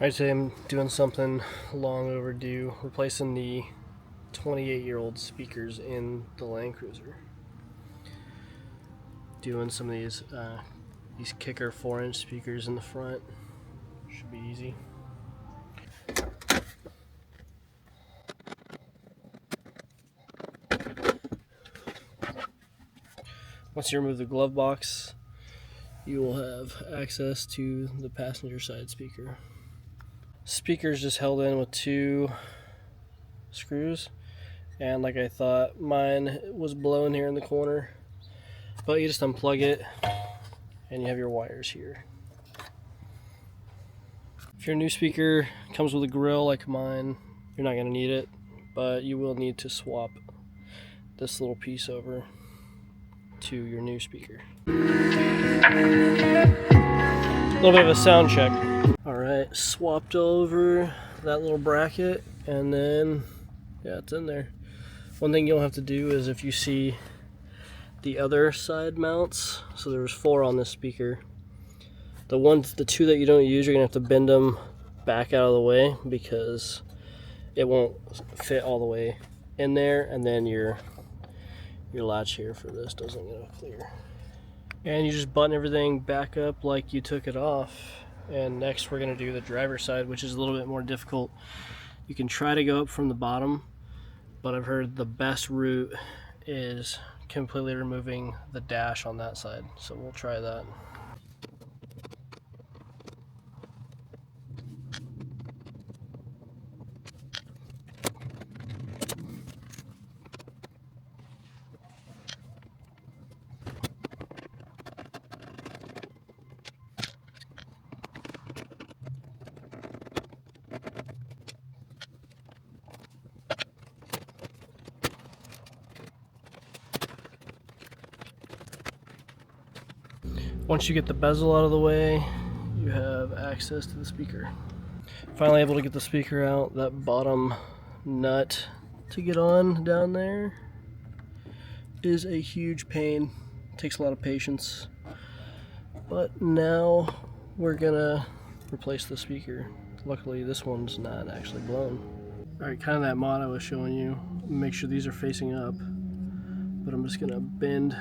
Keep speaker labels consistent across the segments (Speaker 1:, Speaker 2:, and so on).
Speaker 1: Alright, today I'm doing something long overdue, replacing the 28-year-old speakers in the Land Cruiser. Doing some of these kicker 4-inch speakers in the front. Should be easy. Once you remove the glove box, you will have access to the passenger side speaker. Speaker's just held in with 2 screws, and like I thought, mine was blown here in the corner, but you just unplug it and you have your wires here. If your new speaker comes with a grill like mine, you're not going to need it, but you will need to swap this little piece over to your new speaker. A little bit of a sound check. Alright, swapped over that little bracket, and then yeah, it's in there. One thing you'll have to do is, if you see the other side mounts, so there was 4 on this speaker, the 2 that you don't use, you're gonna have to bend them back out of the way because it won't fit all the way in there, and then your latch here for this doesn't go clear. And you just button everything back up like you took it off. And next we're gonna do the driver's side, which is a little bit more difficult. You can try to go up from the bottom, but I've heard the best route is completely removing the dash on that side. So we'll try that. Once you get the bezel out of the way, you have access to the speaker. Finally able to get the speaker out. That bottom nut to get on down there is a huge pain. It takes a lot of patience. But now we're gonna replace the speaker. Luckily this one's not actually blown. Alright, kind of that mod I was showing you. Make sure these are facing up. But I'm just gonna bend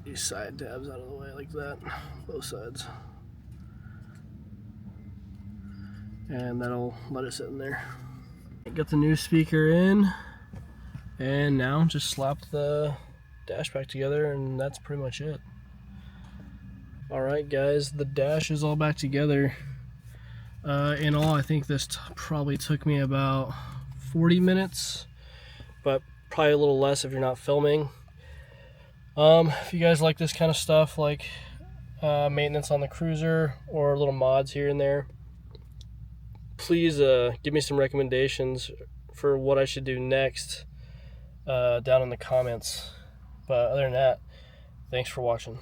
Speaker 1: these side tabs out of the way like that, both sides. And that'll let it sit in there. Got the new speaker in, and now just slap the dash back together, and that's pretty much it. Alright guys, the dash is all back together. In all, I think this probably took me about 40 minutes, but probably a little less if you're not filming. If you guys like this kind of stuff, like maintenance on the cruiser or little mods here and there, please give me some recommendations for what I should do next down in the comments. But other than that, thanks for watching.